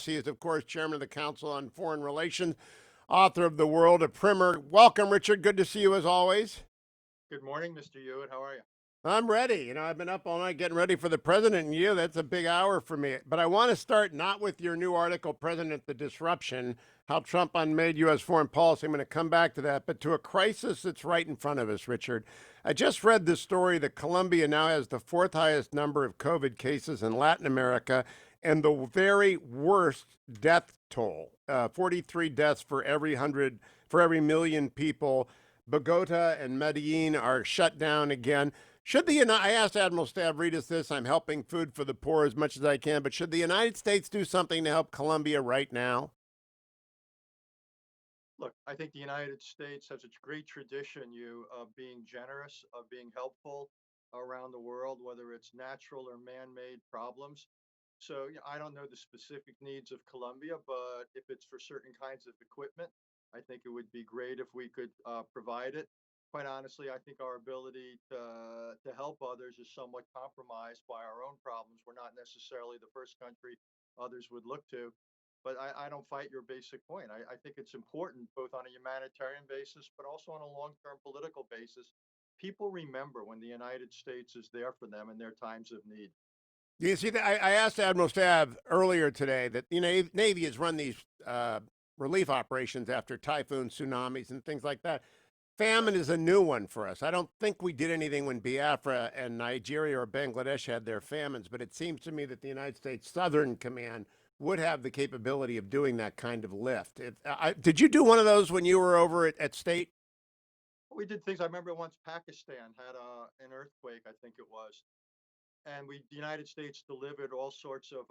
He is, of course, chairman of the Council on Foreign Relations, author of The World, a primer. Welcome, Richard. Good to see you as always. Good morning, Mr. Hewitt. How are you? I'm ready. I've been up all night getting ready for the president and you. That's a big hour for me. But I want to start not with your new article, President, the Disruption, how Trump unmade U.S. foreign policy. I'm going to come back to that, but to a crisis that's right in front of us, Richard. I just read the story that Colombia now has the fourth highest number of COVID cases in Latin America and the very worst death toll, 43 deaths for every million people. Bogota and Medellin are shut down again. I asked Admiral Stavridis this. I'm helping Food for the Poor as much as I can, but should the United States do something to help Colombia right now? Look, I think the United States has a great tradition, of being generous, of being helpful around the world, whether it's natural or man-made problems. So I don't know the specific needs of Colombia, but if it's for certain kinds of equipment, I think it would be great if we could provide it. Quite honestly, I think our ability to help others is somewhat compromised by our own problems. We're not necessarily the first country others would look to. But I don't fight your basic point. I think it's important both on a humanitarian basis, but also on a long-term political basis. People remember when the United States is there for them in their times of need. You see, I asked Admiral Stav earlier today that Navy has run these relief operations after typhoons, tsunamis, and things like that. Right. Famine is a new one for us. I don't think we did anything when Biafra and Nigeria or Bangladesh had their famines, but it seems to me that the United States Southern Command would have the capability of doing that kind of lift. Did you do one of those when you were over at State? We did things. I remember once Pakistan had an earthquake, I think it was, and the United States delivered all sorts of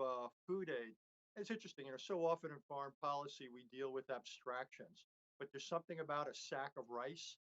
food aid. It's interesting, so often in foreign policy we deal with abstractions, but there's something about a sack of rice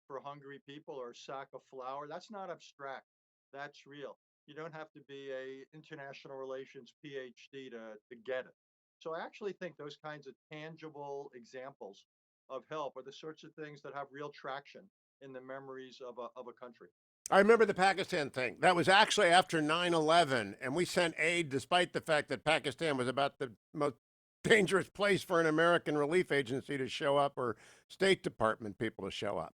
for hungry people or a sack of flour. That's not abstract. That's real. You don't have to be a international relations PhD to get it. So I actually think those kinds of tangible examples of help are the sorts of things that have real traction in the memories of a country. I remember the Pakistan thing. That was actually after 9/11, and we sent aid despite the fact that Pakistan was about the most dangerous place for an American relief agency to show up or State Department people to show up.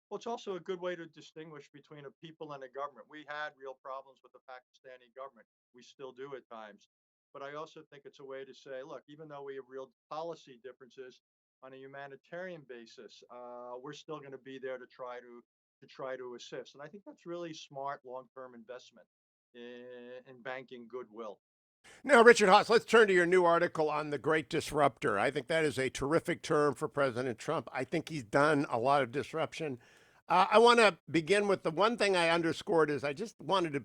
Well, it's also a good way to distinguish between a people and a government. We had real problems with the Pakistani government. We still do at times. But I also think it's a way to say, look, even though we have real policy differences on a humanitarian basis, we're still going to be there to try to assist. And I think that's really smart long-term investment in banking goodwill. Now, Richard Haass, let's turn to your new article on the Great Disruptor. I think that is a terrific term for President Trump. I think he's done a lot of disruption. I want to begin with the one thing I underscored is I just wanted to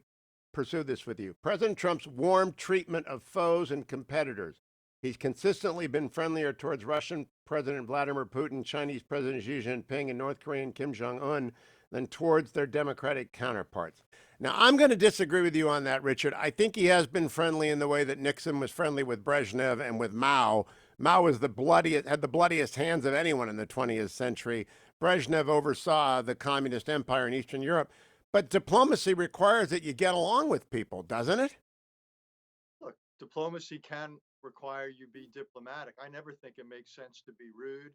pursue this with you. President Trump's warm treatment of foes and competitors. He's consistently been friendlier towards Russian President Vladimir Putin, Chinese President Xi Jinping, and North Korean Kim Jong un than towards their Democratic counterparts. Now, I'm going to disagree with you on that, Richard. I think he has been friendly in the way that Nixon was friendly with Brezhnev and with Mao. Mao was had the bloodiest hands of anyone in the 20th century. Brezhnev oversaw the communist empire in Eastern Europe. But diplomacy requires that you get along with people, doesn't it? Look, diplomacy can require you be diplomatic. I never think it makes sense to be rude.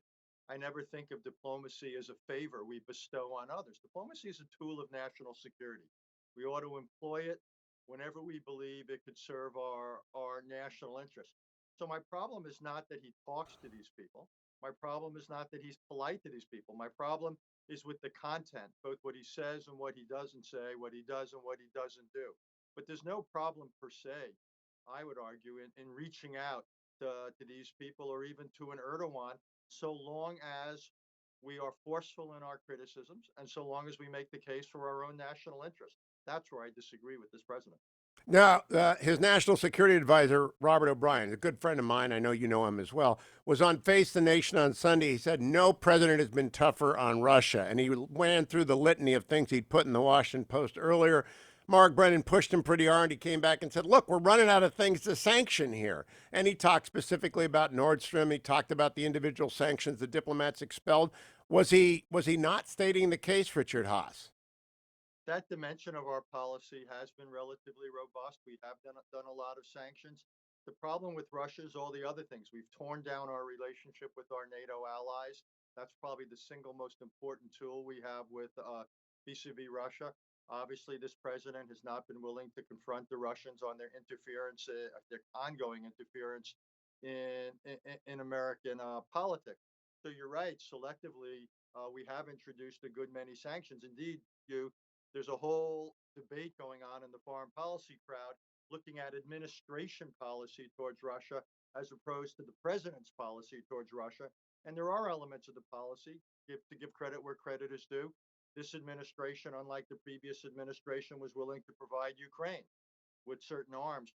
I never think of diplomacy as a favor we bestow on others. Diplomacy is a tool of national security. We ought to employ it whenever we believe it could serve our national interest. So my problem is not that he talks to these people. My problem is not that he's polite to these people. My problem is with the content, both what he says and what he doesn't say, what he does and what he doesn't do. But there's no problem per se, I would argue, in reaching out to these people or even to an Erdogan, so long as we are forceful in our criticisms and so long as we make the case for our own national interest. That's where I disagree with this president. Now, his national security advisor, Robert O'Brien, a good friend of mine, I know you know him as well, was on Face the Nation on Sunday. He said no president has been tougher on Russia. And he ran through the litany of things he'd put in the Washington Post earlier. Mark Brennan pushed him pretty hard. He came back and said, look, we're running out of things to sanction here. And he talked specifically about Nord Stream. He talked about the individual sanctions the diplomats expelled. Was he not stating the case, Richard Haass? That dimension of our policy has been relatively robust. We have done a lot of sanctions. The problem with Russia is all the other things. We've torn down our relationship with our NATO allies. That's probably the single most important tool we have with vis-a-vis Russia. Obviously, this president has not been willing to confront the Russians on their interference, their ongoing interference in American politics. So you're right. Selectively, we have introduced a good many sanctions. Indeed, you there's a whole debate going on in the foreign policy crowd looking at administration policy towards Russia as opposed to the president's policy towards Russia. And there are elements of the policy, to give credit where credit is due. This administration, unlike the previous administration, was willing to provide Ukraine with certain arms.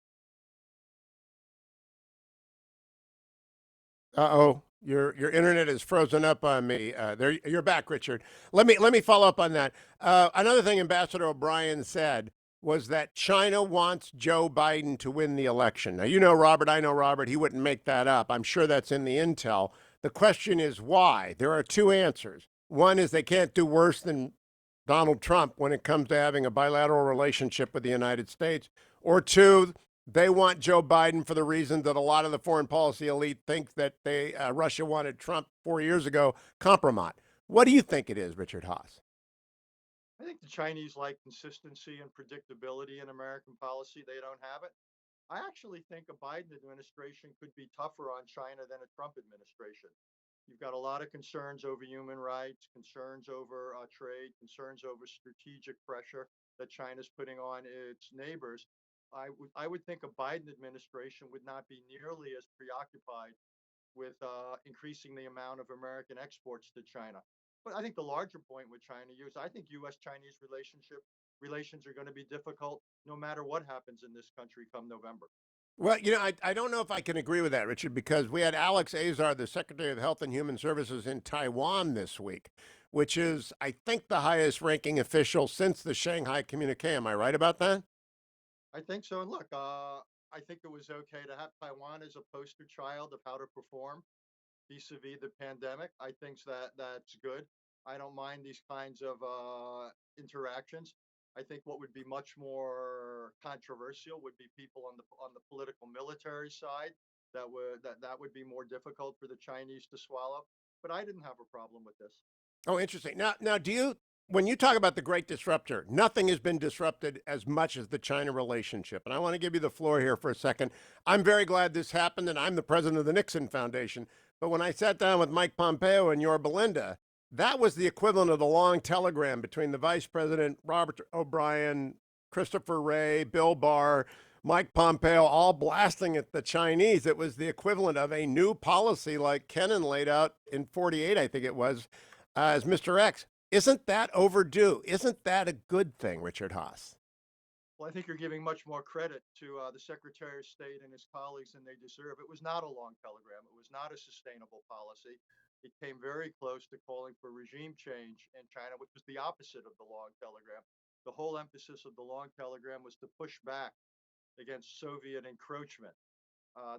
Uh-oh, your internet is frozen up on me. There, you're back, Richard. Let me follow up on that. Another thing Ambassador O'Brien said was that China wants Joe Biden to win the election. Now, you know Robert, I know Robert. He wouldn't make that up. I'm sure that's in the intel. The question is why. There are two answers. One is they can't do worse than Donald Trump when it comes to having a bilateral relationship with the United States, or two, they want Joe Biden for the reason that a lot of the foreign policy elite think that Russia wanted Trump 4 years ago, compromise. What do you think it is, Richard Haass? I think the Chinese like consistency and predictability in American policy. They don't have it. I actually think a Biden administration could be tougher on China than a Trump administration. You've got a lot of concerns over human rights, concerns over trade, concerns over strategic pressure that China's putting on its neighbors. I would think a Biden administration would not be nearly as preoccupied with increasing the amount of American exports to China. But I think the larger point with China is I think U.S. Chinese relations are going to be difficult no matter what happens in this country come November. Well, I don't know if I can agree with that, Richard, because we had Alex Azar, the Secretary of Health and Human Services in Taiwan this week, which is, I think, the highest ranking official since the Shanghai Communique. Am I right about that? I think so. And look, I think it was okay to have Taiwan as a poster child of how to perform vis-a-vis the pandemic. I think that's good. I don't mind these kinds of interactions. I think what would be much more controversial would be people on the political military side. That would be more difficult for the Chinese to swallow. But I didn't have a problem with this. Oh, interesting. Now, when you talk about the great disruptor, nothing has been disrupted as much as the China relationship. And I want to give you the floor here for a second. I'm very glad this happened, and I'm the president of the Nixon Foundation. But when I sat down with Mike Pompeo and your Belinda, that was the equivalent of the long telegram between the vice president, Robert O'Brien, Christopher Wray, Bill Barr, Mike Pompeo, all blasting at the Chinese. It was the equivalent of a new policy like Kennan laid out in 48, I think it was, as Mr. X. Isn't that overdue? Isn't that a good thing, Richard Haass? Well, I think you're giving much more credit to the Secretary of State and his colleagues than they deserve. It was not a long telegram. It was not a sustainable policy. It came very close to calling for regime change in China, which was the opposite of the long telegram. The whole emphasis of the long telegram was to push back against Soviet encroachment.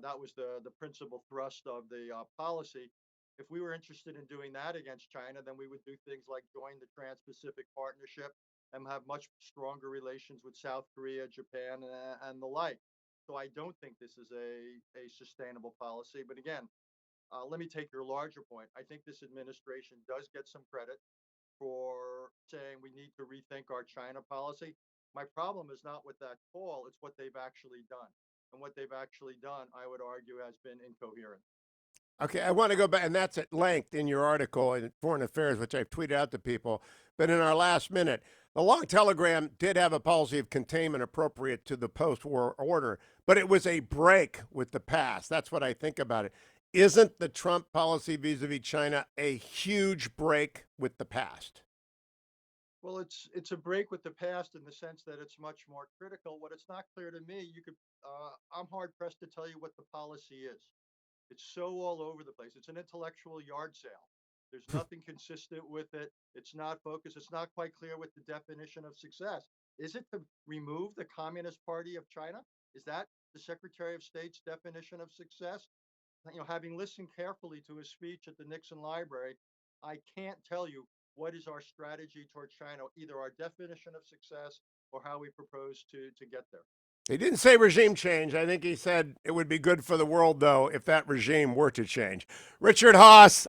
That was the principal thrust of the policy. If we were interested in doing that against China, then we would do things like join the Trans Pacific Partnership and have much stronger relations with South Korea, Japan, and the like. So I don't think this is a sustainable policy. But again, let me take your larger point. I think this administration does get some credit for saying we need to rethink our China policy. My problem is not with that call, it's what they've actually done. And what they've actually done, I would argue, has been incoherent. Okay, I want to go back, and that's at length in your article in Foreign Affairs, which I've tweeted out to people. But in our last minute, the long telegram did have a policy of containment appropriate to the post war order, but it was a break with the past. That's what I think about it. Isn't the Trump policy vis a vis China a huge break with the past? Well, it's a break with the past in the sense that it's much more critical. What it's not clear to me, I'm hard pressed to tell you what the policy is. It's so all over the place. It's an intellectual yard sale. There's nothing consistent with it. It's not focused. It's not quite clear what the definition of success is. It to remove the Communist Party of China? Is that the Secretary of State's definition of success? Having listened carefully to his speech at the Nixon Library, I can't tell you what is our strategy toward China, either our definition of success or how we propose to get there. He didn't say regime change. I think he said it would be good for the world, though, if that regime were to change. Richard Haass,